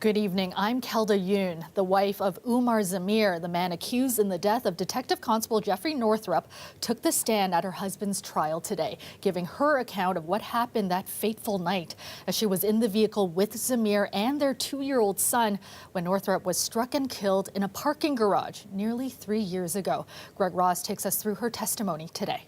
Good evening. I'm Kelda Yoon, the wife of Umar Zamir, the man accused in the death of Detective Constable Jeffrey Northrup, took the stand at her husband's trial today, giving her account of what happened that fateful night as she was in the vehicle with Zamir and their 2-year-old son when Northrup was struck and killed in a parking garage nearly 3 years ago. Greg Ross takes us through her testimony today.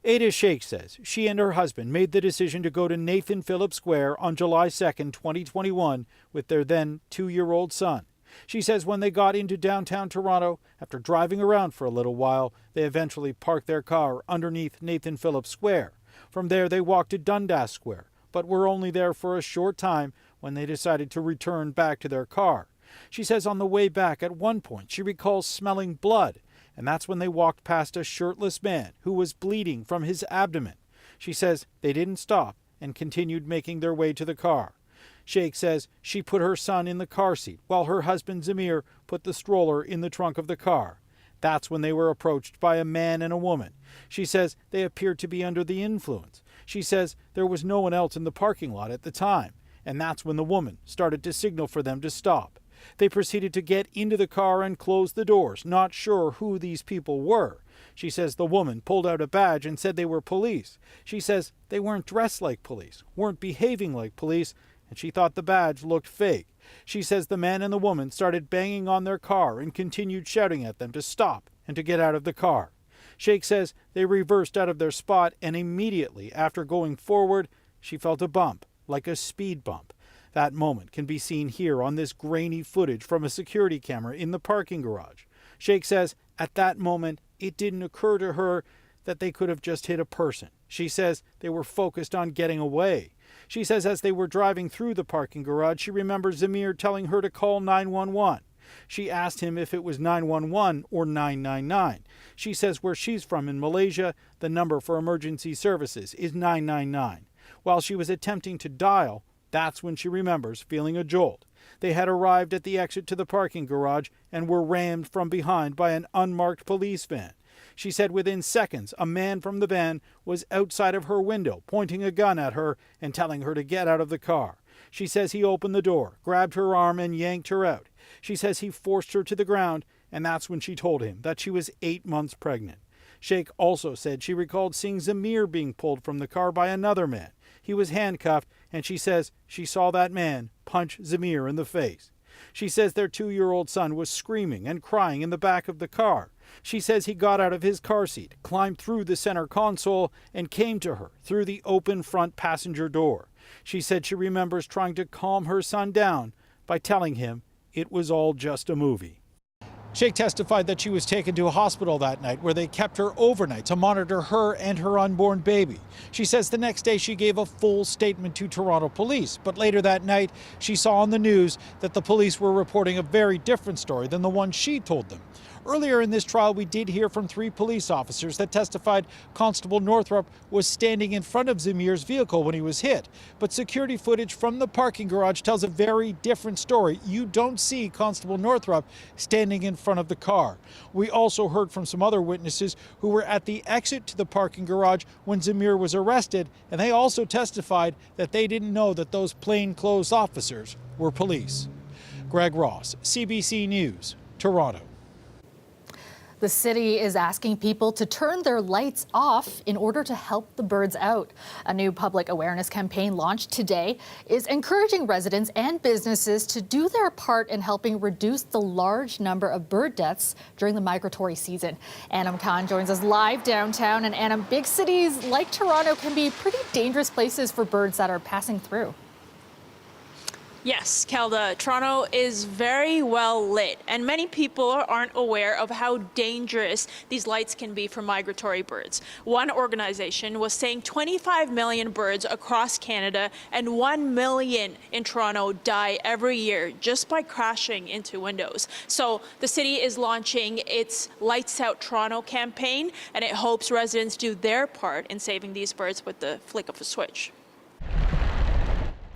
Ada Sheikh says she and her husband made the decision to go to Nathan Phillips Square on July 2nd, 2021 with their then 2-year-old son. She says when they got into downtown Toronto, after driving around for a little while, they eventually parked their car underneath Nathan Phillips Square. From there, they walked to Dundas Square, but were only there for a short time when they decided to return back to their car. She says on the way back, at one point, she recalls smelling blood. And that's when they walked past a shirtless man who was bleeding from his abdomen. She says they didn't stop and continued making their way to the car. Sheikh says she put her son in the car seat while her husband Zamir put the stroller in the trunk of the car. That's when they were approached by a man and a woman. She says they appeared to be under the influence. She says there was no one else in the parking lot at the time. And that's when the woman started to signal for them to stop. They proceeded to get into the car and close the doors, not sure who these people were. She says the woman pulled out a badge and said they were police. She says they weren't dressed like police, weren't behaving like police, and she thought the badge looked fake. She says the man and the woman started banging on their car and continued shouting at them to stop and to get out of the car. Sheikh says they reversed out of their spot, and immediately after going forward, she felt a bump, like a speed bump. That moment can be seen here on this grainy footage from a security camera in the parking garage. Sheikh says at that moment, it didn't occur to her that they could have just hit a person. She says they were focused on getting away. She says as they were driving through the parking garage, she remembers Zamir telling her to call 911. She asked him if it was 911 or 999. She says where she's from in Malaysia, the number for emergency services is 999. While she was attempting to dial, that's when she remembers feeling a jolt. They had arrived at the exit to the parking garage and were rammed from behind by an unmarked police van. She said within seconds, a man from the van was outside of her window, pointing a gun at her and telling her to get out of the car. She says he opened the door, grabbed her arm, and yanked her out. She says he forced her to the ground, and that's when she told him that she was 8 months pregnant. Sheikh also said she recalled seeing Zamir being pulled from the car by another man. He was handcuffed, and she says she saw that man punch Zamir in the face. She says their 2-year-old son was screaming and crying in the back of the car. She says he got out of his car seat, climbed through the center console, and came to her through the open front passenger door. She said she remembers trying to calm her son down by telling him it was all just a movie. Sheikh testified that she was taken to a hospital that night where they kept her overnight to monitor her and her unborn baby. She says the next day she gave a full statement to Toronto police, but later that night she saw on the news that the police were reporting a very different story than the one she told them. Earlier in this trial, we did hear from 3 police officers that testified Constable Northrup was standing in front of Zamir's vehicle when he was hit. But security footage from the parking garage tells a very different story. You don't see Constable Northrup standing in front of the car. We also heard from some other witnesses who were at the exit to the parking garage when Zamir was arrested, and they also testified that they didn't know that those plainclothes officers were police. Greg Ross, CBC News, Toronto. The city is asking people to turn their lights off in order to help the birds out. A new public awareness campaign launched today is encouraging residents and businesses to do their part in helping reduce the large number of bird deaths during the migratory season. Anam Khan joins us live downtown. And Anam, big cities like Toronto can be pretty dangerous places for birds that are passing through. Yes, Kelda, Toronto is very well lit, and many people aren't aware of how dangerous these lights can be for migratory birds. One organization was saying 25 million birds across Canada and 1 million in Toronto die every year just by crashing into windows. So the city is launching its Lights Out Toronto campaign, and it hopes residents do their part in saving these birds with the flick of a switch.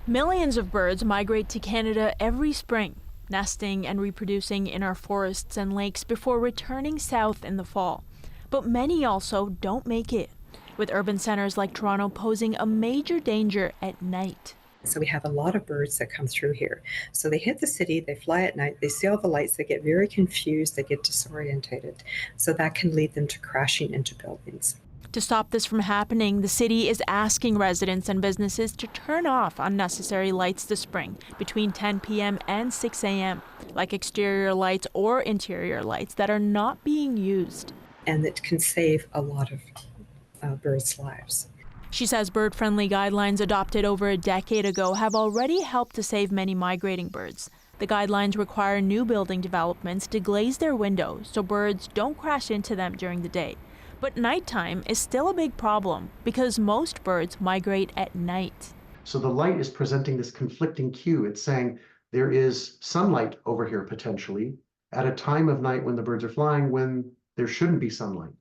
Millions of birds migrate to Canada every spring, nesting and reproducing in our forests and lakes before returning south in the fall. But many also don't make it, with urban centers like Toronto posing a major danger at night. So we have a lot of birds that come through here. So they hit the city, they fly at night, they see all the lights, they get very confused, they get disorientated. So that can lead them to crashing into buildings. To stop this from happening, the city is asking residents and businesses to turn off unnecessary lights this spring between 10 p.m. and 6 a.m., like exterior lights or interior lights that are not being used. And that can save a lot of birds' lives. She says bird-friendly guidelines adopted over a decade ago have already helped to save many migrating birds. The guidelines require new building developments to glaze their windows so birds don't crash into them during the day. But nighttime is still a big problem because most birds migrate at night. So the light is presenting this conflicting cue. It's saying there is sunlight over here potentially at a time of night when the birds are flying when there shouldn't be sunlight.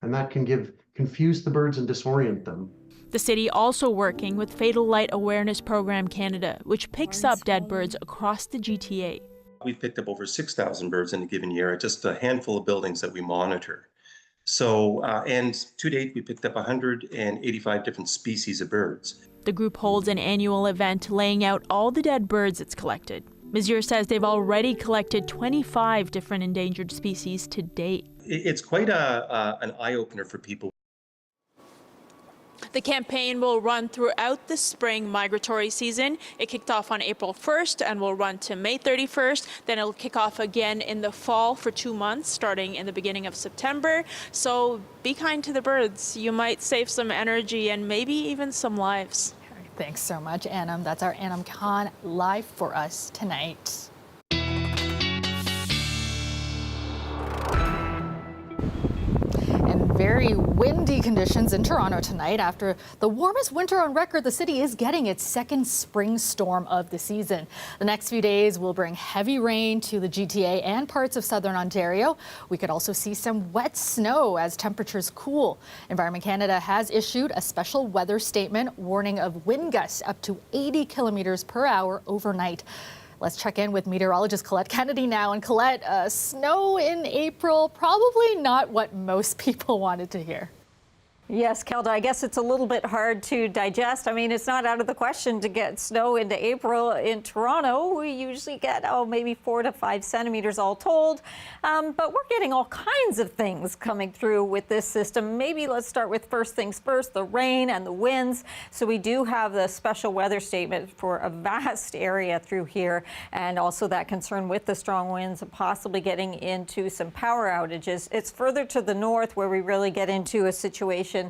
And that can confuse the birds and disorient them. The city also working with Fatal Light Awareness Program Canada, which picks up dead birds across the GTA. We've picked up over 6,000 birds in a given year at just a handful of buildings that we monitor. So, and to date, we picked up 185 different species of birds. The group holds an annual event laying out all the dead birds it's collected. Monsieur says they've already collected 25 different endangered species to date. It's quite an eye-opener for people. The campaign will run throughout the spring migratory season. It kicked off on April 1st and will run to May 31st. Then it'll kick off again in the fall for 2 months, starting in the beginning of September. So be kind to the birds. You might save some energy and maybe even some lives. Thanks so much, Anam. That's our Anam Khan live for us tonight. Very windy conditions in Toronto tonight. After the warmest winter on record, the city is getting its second spring storm of the season. The next few days will bring heavy rain to the GTA and parts of southern Ontario. We could also see some wet snow as temperatures cool. Environment Canada has issued a special weather statement warning of wind gusts up to 80 kilometers per hour overnight. Let's check in with meteorologist Colette Kennedy now. And Colette, snow in April, probably not what most people wanted to hear. Yes, Kelda, I guess it's a little bit hard to digest. I mean, it's not out of the question to get snow into April in Toronto. We usually get, maybe 4 to 5 centimeters all told. But we're getting all kinds of things coming through with this system. Maybe let's start with first things first, the rain and the winds. So we do have the special weather statement for a vast area through here, and also that concern with the strong winds and possibly getting into some power outages. It's further to the north where we really get into a situation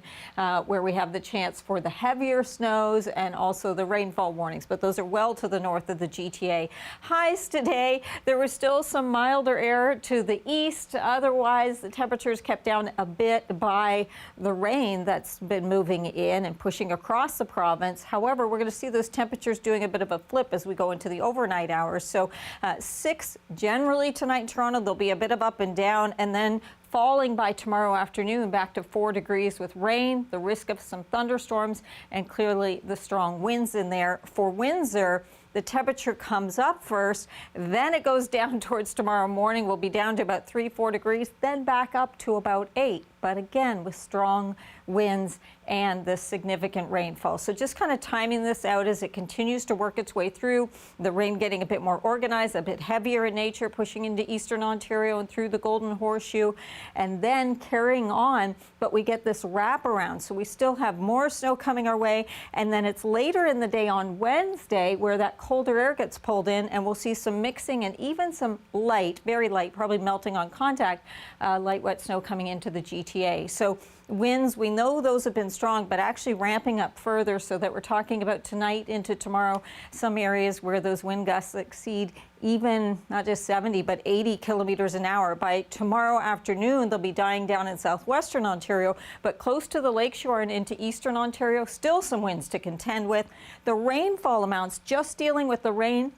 where we have the chance for the heavier snows and also the rainfall warnings, but those are well to the north of the GTA. Highs today, there was still some milder air to the east. Otherwise, the temperatures kept down a bit by the rain that's been moving in and pushing across the province. However, we're going to see those temperatures doing a bit of a flip as we go into the overnight hours. So 6 generally tonight in Toronto. There'll be a bit of up and down, and then falling by tomorrow afternoon back to 4 degrees with rain, the risk of some thunderstorms, and clearly the strong winds in there. For Windsor, the temperature comes up first, then it goes down towards tomorrow morning. We'll be down to about 3-4 degrees, then back up to about 8. But again, with strong winds and the significant rainfall. So just kind of timing this out as it continues to work its way through. The rain getting a bit more organized, a bit heavier in nature, pushing into eastern Ontario and through the Golden Horseshoe, and then carrying on. But we get this wraparound. So we still have more snow coming our way. And then it's later in the day on Wednesday where that colder air gets pulled in, and we'll see some mixing and even some light, very light, probably melting on contact, light wet snow coming into the GTA. So winds, we know those have been strong, but actually ramping up further, so that we're talking about tonight into tomorrow, some areas where those wind gusts exceed even not just 70, but 80 kilometers an hour. By tomorrow afternoon, they'll be dying down in southwestern Ontario, but close to the lakeshore and into eastern Ontario, still some winds to contend with. The rainfall amounts, just dealing with the rain,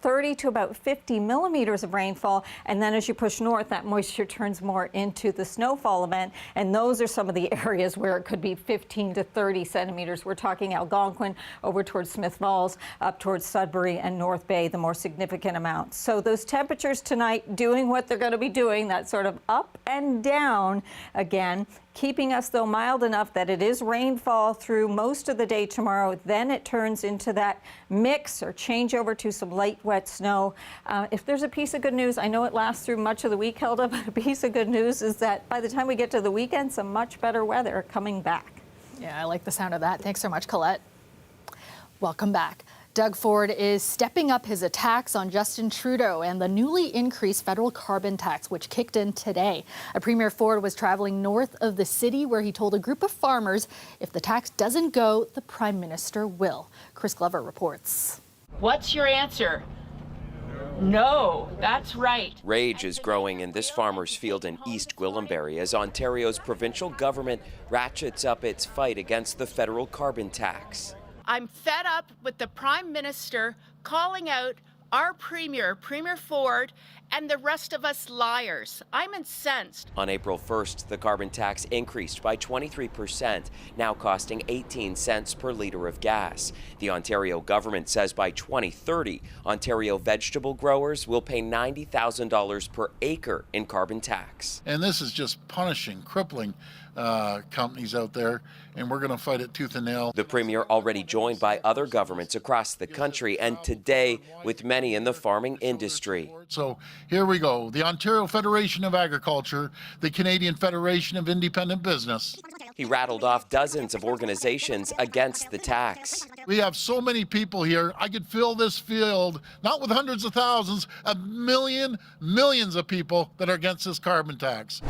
30 to about 50 millimeters of rainfall, and then as you push north, that moisture turns more into the snowfall event, and those are some of the areas where it could be 15 to 30 centimeters. We're talking Algonquin over towards Smith Falls, up towards Sudbury and North Bay, the more significant amounts. So those temperatures tonight doing what they're going to be doing, that sort of up and down again. keeping us, though, mild enough that it is rainfall through most of the day tomorrow. Then it turns into that mix or change over to some light, wet snow. If there's a piece of good news, I know it lasts through much of the week, Hilda, but a piece of good news is that by the time we get to the weekend, some much better weather coming back. Yeah, I like the sound of that. Thanks so much, Colette. Welcome back. Doug Ford is stepping up his attacks on Justin Trudeau and the newly increased federal carbon tax, which kicked in today. Premier Ford was traveling north of the city where he told a group of farmers if the tax doesn't go, the Prime Minister will. Chris Glover reports. What's your answer? No, that's right. Rage is growing in this farmer's field in East Gwillimbury as Ontario's provincial government ratchets up its fight against the federal carbon tax. I'm fed up with the Prime Minister calling out our Premier Ford, and the rest of us liars. I'm incensed. On April 1st, the carbon tax increased by 23%, now costing 18 cents per litre of gas. The Ontario government says by 2030, Ontario vegetable growers will pay $90,000 per acre in carbon tax. And this is just punishing, crippling companies out there, and we're going to fight it tooth and nail. The Premier already joined by other governments across the country, and today with many in the farming industry. So here we go. The Ontario Federation of Agriculture, the Canadian Federation of Independent Business. He rattled off dozens of organizations against the tax. We have so many people here. I could fill this field, not with hundreds of thousands, millions of people that are against this carbon tax.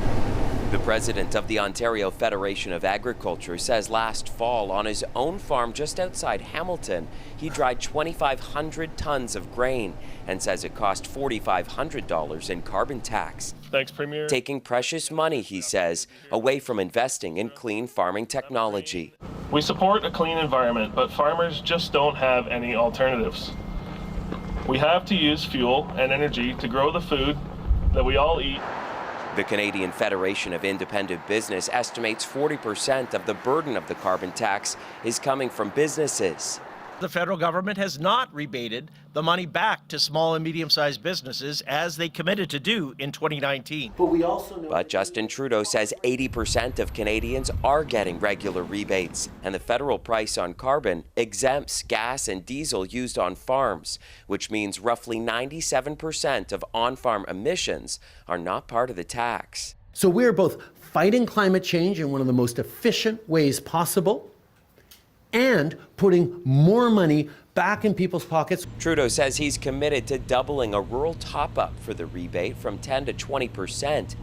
The president of the Ontario Federation of Agriculture says last fall on his own farm just outside Hamilton, he dried 2,500 tons of grain and says it cost $4,500 in carbon tax. Thanks, Premier. Taking precious money, he says, away from investing in clean farming technology. We support a clean environment, but farmers just don't have any alternatives. We have to use fuel and energy to grow the food that we all eat. The Canadian Federation of Independent Business estimates 40% of the burden of the carbon tax is coming from businesses. The federal government has not rebated the money back to small and medium-sized businesses as they committed to do in 2019. But Justin Trudeau says 80% of Canadians are getting regular rebates, and the federal price on carbon exempts gas and diesel used on farms, which means roughly 97% of on-farm emissions are not part of the tax. So we're both fighting climate change in one of the most efficient ways possible and putting more money back in people's pockets. Trudeau says he's committed to doubling a rural top-up for the rebate from 10 to 20%.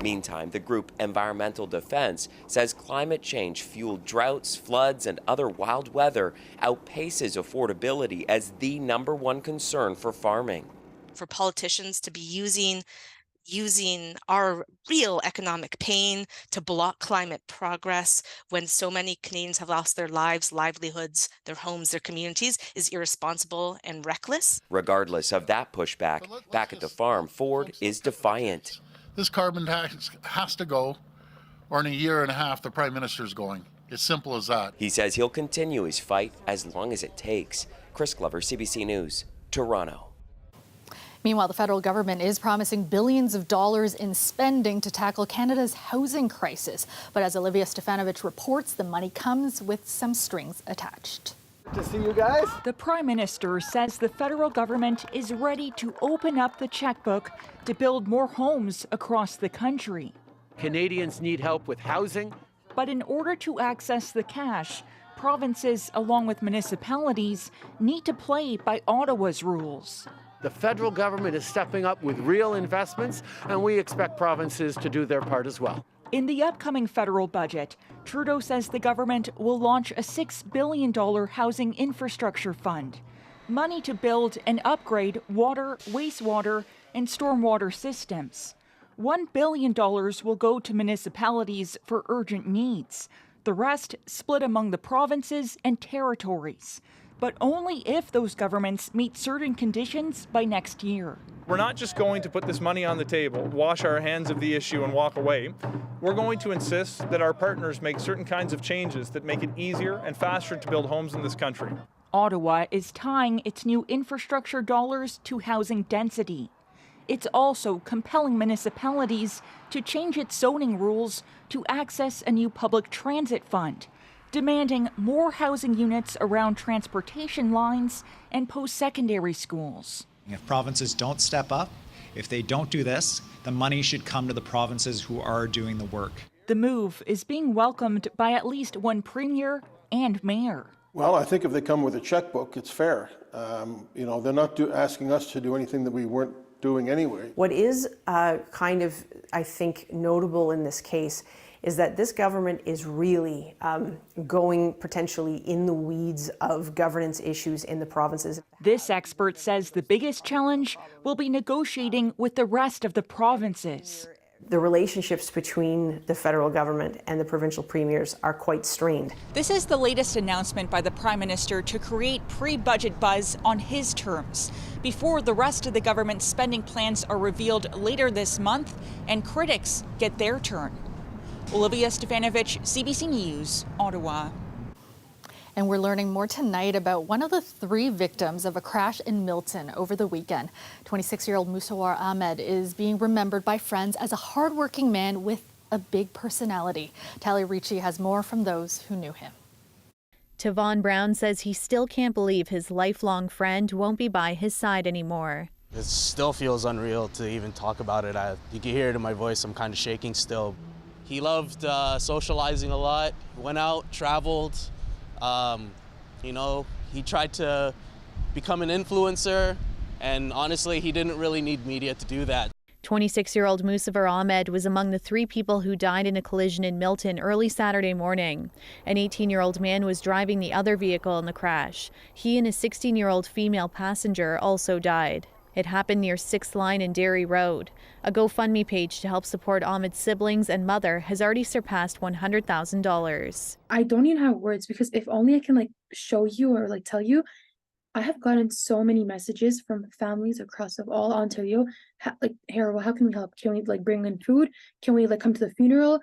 Meantime, the group Environmental Defense says climate change-fueled droughts, floods, and other wild weather outpaces affordability as the #1 concern for farming. For politicians to be using our real economic pain to block climate progress when so many Canadians have lost their lives, livelihoods, their homes, their communities is irresponsible and reckless. Regardless of that pushback, back at the farm, Ford is defiant. This carbon tax has to go, or in a year and a half, the Prime Minister's going. It's simple as that. He says he'll continue his fight as long as it takes. Chris Glover, CBC News, Toronto. Meanwhile, the federal government is promising billions of dollars in spending to tackle Canada's housing crisis. But as Olivia Stefanovich reports, the money comes with some strings attached. Good to see you guys. The Prime Minister says the federal government is ready to open up the checkbook to build more homes across the country. Canadians need help with housing. But in order to access the cash, provinces, along with municipalities, need to play by Ottawa's rules. The federal government is stepping up with real investments, and we expect provinces to do their part as well. In the upcoming federal budget, Trudeau says the government will launch a $6 billion housing infrastructure fund. Money to build and upgrade water, wastewater, and stormwater systems. $1 billion will go to municipalities for urgent needs. The rest split among the provinces and territories, but only if those governments meet certain conditions by next year. We're not just going to put this money on the table, wash our hands of the issue and walk away. We're going to insist that our partners make certain kinds of changes that make it easier and faster to build homes in this country. Ottawa is tying its new infrastructure dollars to housing density. It's also compelling municipalities to change its zoning rules to access a new public transit fund, demanding more housing units around transportation lines and post-secondary schools. If provinces don't step up, if they don't do this, the money should come to the provinces who are doing the work. The move is being welcomed by at least one premier and mayor. Well, I think if they come with a checkbook, it's fair. They're not asking us to do anything that we weren't doing anyway. What is kind of, I think, notable in this case is that this government is really going potentially in the weeds of governance issues in the provinces. This expert says the biggest challenge will be negotiating with the rest of the provinces. The relationships between the federal government and the provincial premiers are quite strained. This is the latest announcement by the Prime Minister to create pre-budget buzz on his terms, before the rest of the government's spending plans are revealed later this month and critics get their turn. Olivia Stefanovic, CBC News, Ottawa. And we're learning more tonight about one of the 3 victims of a crash in Milton over the weekend. 26-year-old Musawar Ahmed is being remembered by friends as a hardworking man with a big personality. Talia Ricci has more from those who knew him. Tavon Brown says he still can't believe his lifelong friend won't be by his side anymore. It still feels unreal to even talk about it. You can hear it in my voice. I'm kind of shaking still. He loved socializing a lot, went out, traveled. He tried to become an influencer, and honestly, he didn't really need media to do that. 26-year-old Musawar Ahmed was among the 3 people who died in a collision in Milton early Saturday morning. An 18-year-old man was driving the other vehicle in the crash. He and a 16-year-old female passenger also died. It happened near 6th Line and Derry Road. A GoFundMe page to help support Ahmed's siblings and mother has already surpassed $100,000. I don't even have words, because if only I can show you or tell you, I have gotten so many messages from families across all Ontario. Well, how can we help? Can we bring in food? Can we come to the funeral?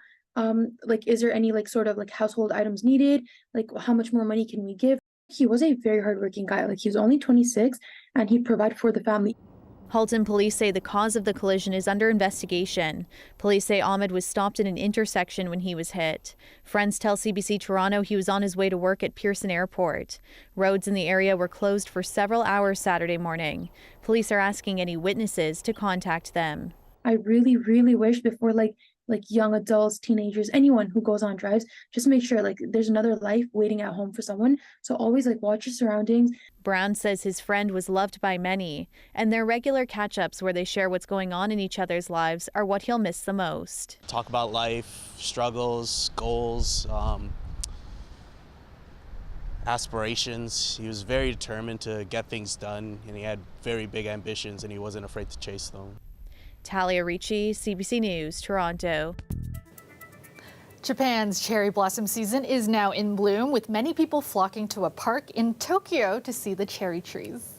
Is there any sort of household items needed? How much more money can we give? He was a very hardworking guy. He was only 26 and he provided for the family. Halton police say the cause of the collision is under investigation. Police say Ahmed was stopped in an intersection when he was hit. Friends tell CBC Toronto he was on his way to work at Pearson Airport. Roads in the area were closed for several hours Saturday morning. Police are asking any witnesses to contact them. I really, really wish before young adults, teenagers, anyone who goes on drives, just make sure there's another life waiting at home for someone. So always watch your surroundings. Brown says his friend was loved by many, and their regular catch-ups where they share what's going on in each other's lives are what he'll miss the most. Talk about life, struggles, goals, aspirations. He was very determined to get things done, and he had very big ambitions, and he wasn't afraid to chase them. Talia Ricci, CBC News, Toronto. Japan's cherry blossom season is now in bloom, with many people flocking to a park in Tokyo to see the cherry trees.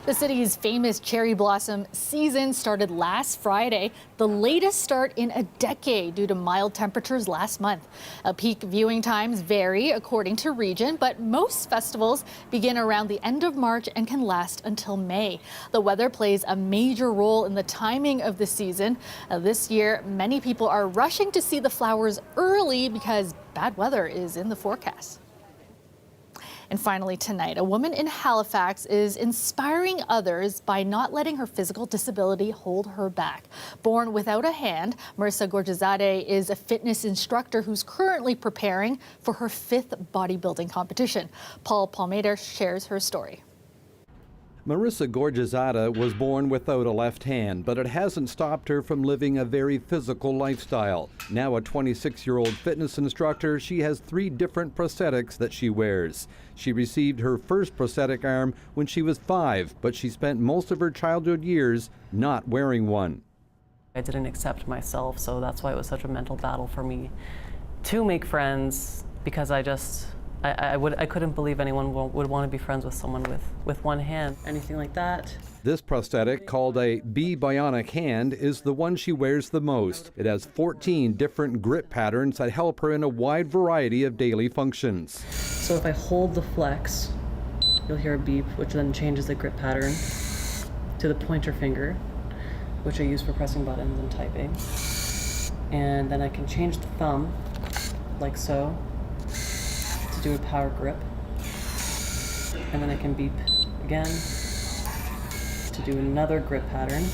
The city's famous cherry blossom season started last Friday, the latest start in a decade due to mild temperatures last month. Peak viewing times vary according to region, but most festivals begin around the end of March and can last until May. The weather plays a major role in the timing of the season. This year, many people are rushing to see the flowers early because bad weather is in the forecast. And finally tonight, a woman in Halifax is inspiring others by not letting her physical disability hold her back. Born without a hand, Marissa Gorjazadeh is a fitness instructor who's currently preparing for her 5th bodybuilding competition. Paul Palmater shares her story. Marissa Gorjazadeh was born without a left hand, but it hasn't stopped her from living a very physical lifestyle. Now a 26-year-old fitness instructor, she has 3 different prosthetics that she wears. She received her first prosthetic arm when she was 5, but she spent most of her childhood years not wearing one. I didn't accept myself, so that's why it was such a mental battle for me to make friends, because I couldn't believe anyone would want to be friends with someone with one hand, anything like that. This prosthetic, called a B-Bionic hand, is the one she wears the most. It has 14 different grip patterns that help her in a wide variety of daily functions. So if I hold the flex, you'll hear a beep, which then changes the grip pattern to the pointer finger, which I use for pressing buttons and typing. And then I can change the thumb, like so, to do a power grip. And then I can beep again to do another grip pattern.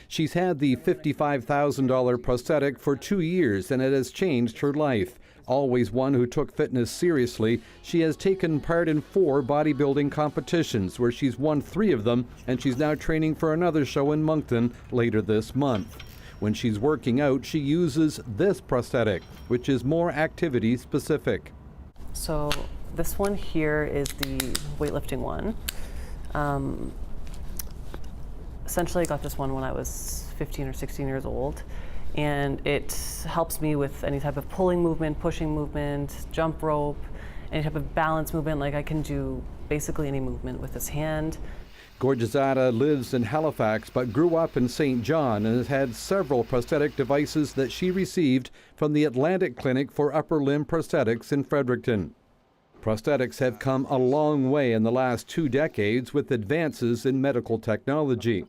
She's had the $55,000 prosthetic for 2 years, and it has changed her life. Always one who took fitness seriously, she has taken part in 4 bodybuilding competitions, where she's won 3 of them, and she's now training for another show in Moncton later this month. When she's working out, she uses this prosthetic, which is more activity specific. So this one here is the weightlifting one. Essentially, I got this one when I was 15 or 16 years old, and it helps me with any type of pulling movement, pushing movement, jump rope, any type of balance movement. Like, I can do basically any movement with this hand. Gorjizada lives in Halifax but grew up in St. John and has had several prosthetic devices that she received from the Atlantic Clinic for Upper Limb Prosthetics in Fredericton. Prosthetics have come a long way in the last 2 decades with advances in medical technology.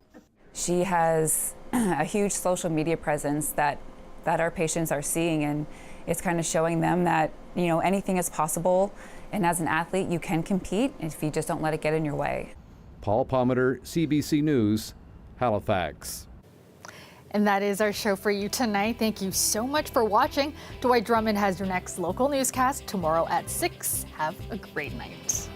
She has a huge social media presence that our patients are seeing, and it's kind of showing them that, you know, anything is possible, and as an athlete you can compete if you just don't let it get in your way. Paul Palmeter, CBC News, Halifax. And that is our show for you tonight. Thank you so much for watching. Dwight Drummond has your next local newscast tomorrow at 6. Have a great night.